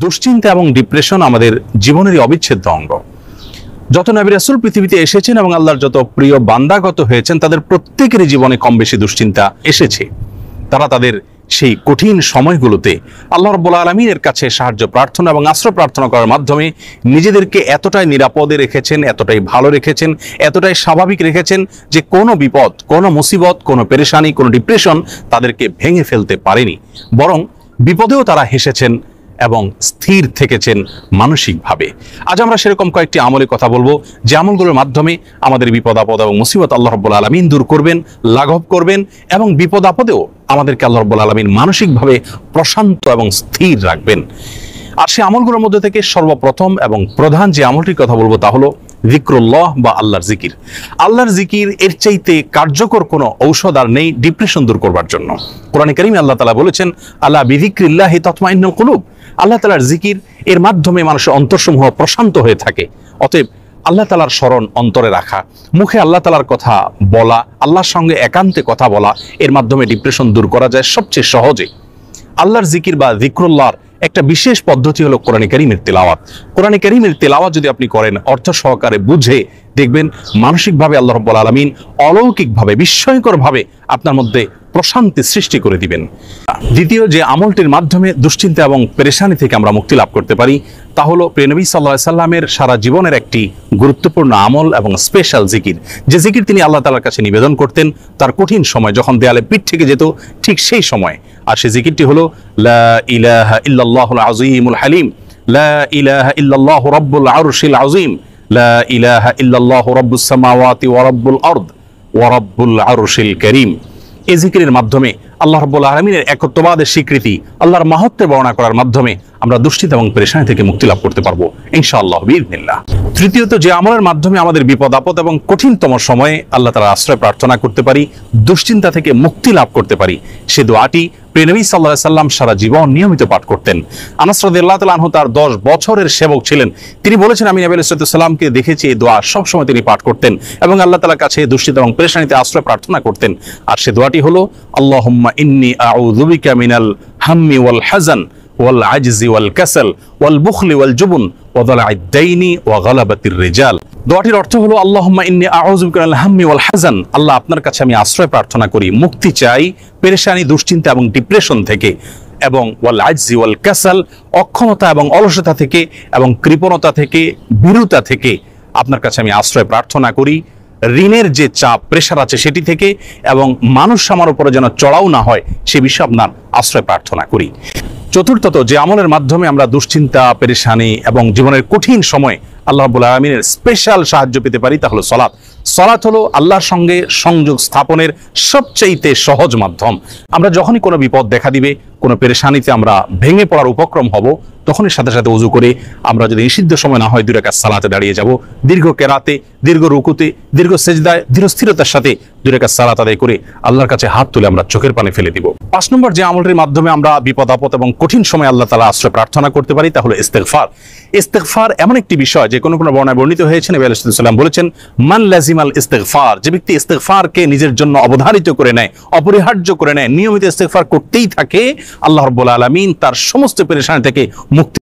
দুশ্চিন্তা এবং ডিপ্রেশন আমাদের জীবনেরই অবিচ্ছেদ্য অঙ্গ। যত নবী রাসূল পৃথিবীতে এসেছেন এবং আল্লাহর যত প্রিয় বান্দাগত হয়েছেন, তাদের প্রত্যেকেরই জীবনে কম বেশি দুশ্চিন্তা এসেছে। তারা তাদের সেই কঠিন সময়গুলোতে আল্লাহ রাব্বুল আলামিনের কাছে সাহায্য প্রার্থনা এবং আশ্রয় প্রার্থনা করার মাধ্যমে নিজেদেরকে এতটাই নিরাপদে রেখেছেন, এতটাই ভালো রেখেছেন, এতটাই স্বাভাবিক রেখেছেন যে কোনো বিপদ, কোনো মুসিবত, কোনো পেরেশানি, কোনো ডিপ্রেশন তাদেরকে ভেঙে ফেলতে পারেনি। বরং বিপদেও তারা হেসেছেন এবং স্থির থেকেছেন মানসিকভাবে। আজ আমরা সেরকম কয়েকটি আমলের কথা বলবো, যে আমলগুলোর মাধ্যমে আমাদের বিপদ আপদ এবং মুসিবত আল্লাহ রাব্বুল আলামিন দূর করবেন, লাঘব করবেন এবং বিপদ আপদেও আমাদেরকে আল্লাহ রাব্বুল আলামিন মানসিকভাবে প্রশান্ত এবং স্থির রাখবেন। আর সেই আমলগুলোর মধ্যে থেকে সর্বপ্রথম এবং প্রধান যে আমলটির কথা বলবো তা হলো যিকরুল্লাহ বা আল্লাহর জিকির। আল্লাহর জিকির এর চাইতে কার্যকর কোনো ঔষধ আর নেই ডিপ্রেশন দূর করবার জন্য। কোরআনে কারীমে আল্লাহ তাআলা বলেছেন, আলা বিযিকরিল্লাহি তাতমাইন্নুল কুলুব। আল্লাহ তাআলার জিকির এর মাধ্যমে মানুষের অন্তরসমূহ প্রশান্ত হয়ে থাকে। অতএব আল্লাহ তাআলার স্মরণ অন্তরে রাখা, মুখে আল্লাহ তাআলার কথা বলা, আল্লাহর সঙ্গে একান্তে কথা বলা, এর মাধ্যমে ডিপ্রেশন দূর করা যায় সবচেয়ে সহজে। আল্লাহর জিকির বা যিকরুল্লাহর একটা বিশেষ পদ্ধতি হলো কোরআনে কারীমের তেলাওয়াত। কোরআনে কারীমের তেলাওয়াত যদি আপনি করেন অর্থ সহকারে বুঝে, দেখবেন মানসিকভাবে আল্লাহ রাব্বুল আলামিন অলৌকিকভাবে, বিস্ময়করভাবে আপনার মধ্যে প্রশান্তি সৃষ্টি করে দিবেন। দ্বিতীয় যে আমলটির মাধ্যমে দুশ্চিন্তা এবং পেরেশানি থেকে আমরা মুক্তি লাভ করতে পারি তা হলো প্রিয় নবী সাল্লাল্লাহু আলাইহি সাল্লামের সারা জীবনের একটি গুরুত্বপূর্ণ আমল এবং স্পেশাল জিকির, যে জিকির তিনি আল্লাহ তাআলার কাছে নিবেদন করতেন তার কঠিন সময়, যখন দেয়ালে পিঠ থেকে যেত ঠিক সেই সময়। আর সেই জিকিরটি হলো লা ইলাহা ইল্লাল্লাহুল আযীমুল হালিম, লা ইলাহা ইল্লাল্লাহু রাব্বুল আরশিল আযীম, লা ইলাহা ইল্লাল্লাহু রাব্বুস সামাওয়াতি ওয়া রাব্বুল আরদ ওয়া রাব্বুল আরশিল কারীম। এই জিকিরের মাধ্যমে আল্লাহ রাব্বুল আলামিনের একত্ববাদের স্বীকৃতি, আল্লাহর মাহাত্ম্য বর্ণনা করার মাধ্যমে আমরা দুশ্চিন্তা এবং পেরেশানি থেকে মুক্তি লাভ করতে পারবো ইনশাআল্লাহ বিইذনিল্লাহ। তৃতীয়ত যে আমলের মাধ্যমে আমাদের বিপদ আপদ এবং কঠিনতম সময়ে আল্লাহ তাআলার আশ্রয় প্রার্থনা করতে পারি, দুশ্চিন্তা থেকে মুক্তি লাভ করতে পারি, সে দোয়াটি প্রিয় নবী সাল্লাল্লাহু আলাইহি সাল্লাম সারা জীবন নিয়মিত পাঠ করতেন। আনাস রাদিয়াল্লাহু তাআলা আনহু তার 10 বছরের সেবক ছিলেন। তিনি বলেছেন, আমি নবী আলাইহিস সালামকে দেখেছি এই দোয়া সবসময় তিনি পাঠ করতেন এবং আল্লাহ তাআলার কাছে দুশ্চিন্তা এবং পেরেশানিতে আশ্রয় প্রার্থনা করতেন। আর সে দোয়াটি হলো আল্লাহুম্মা ইন্নী আউযু বিকা মিনাল হাম্মি ওয়াল হাযান ওয়াল আজজি ওয়াল কাসাল ওয়াল বুখলি ওয়াল জুবন ওয়া যালা'আদ দাইনি ওয়া গালাবাতির রিজাল। দোয়াটির অর্থ হলো আল্লাহুম্মা ইন্নী আউযু বিকা মিনাল হাম্মি ওয়াল হাযান, আল্লাহ আপনার কাছে আমি আশ্রয় প্রার্থনা করি, মুক্তি চাই পেরেশানি, দুশ্চিন্তা এবং ডিপ্রেশন থেকে, এবং ওয়াল আজজি ওয়াল কাসাল, অক্ষমতা এবং অলসতা থেকে এবং কৃপণতা থেকে, ভীরুতা থেকে আপনার কাছে আমি আশ্রয় প্রার্থনা করি, ঋণের যে চাপ প্রেশার আছে সেটি থেকে, এবং মানুষ আমার উপরে যেন চড়াও না হয় সে বিষয়ে আপনার আশ্রয় প্রার্থনা করি। চতুর্থত যে আমলের মাধ্যমে আমরা দুশ্চিন্তা, পেরেশানি এবং জীবনের কঠিন সময় আল্লাহ রাব্বুল আলামিনের স্পেশাল সাহায্য পেতে পারি তা হলো সালাত। সালাত হলো আল্লাহর সঙ্গে সংযোগ স্থাপনের সবচাইতে সহজ মাধ্যম। আমরা যখনই কোনো বিপদ দেখা দিবে, কোনো পেরেশানিতে আমরা ভেঙে পড়ার উপক্রম হব, তখনই সাথে সাথে ওযু করে আমরা যদি নিষিদ্ধ সময় না হয় 2 রাকাত সালাতে দাঁড়িয়ে যাব, দীর্ঘ কেরাতে, দীর্ঘ রুকুতে, দীর্ঘ সেজদায় ধীর স্থিরতার সাথে 2 রাকাত সালাত আদায় করে আল্লাহর কাছে হাত তুলে আমরা চোখের পানি ফেলে দিব। 5 নম্বর যে আমলটির মাধ্যমে আমরা বিপদ আপদ এবং কঠিন সময় আল্লাহ তাআলা আশ্রয় প্রার্থনা করতে পারি তা হলো ইস্তেগফার। ইস্তেগফার এমন একটি বিষয় যে কোনো বর্ণনায় বর্ণিত হয়েছে, নবী আলাইহিস সালাম বলেছেন, মান লাজিমাল ইস্তেগফার, যে ব্যক্তি ইস্তেগফারকে নিজের জন্য অবধারিত করে নেয়, অপরিহার্য করে নেয়, নিয়মিত ইস্তেগফার করতেই থাকে, আল্লাহ রাব্বুল আলামিন তার সমস্ত পেরেশানি থেকে মুক্তি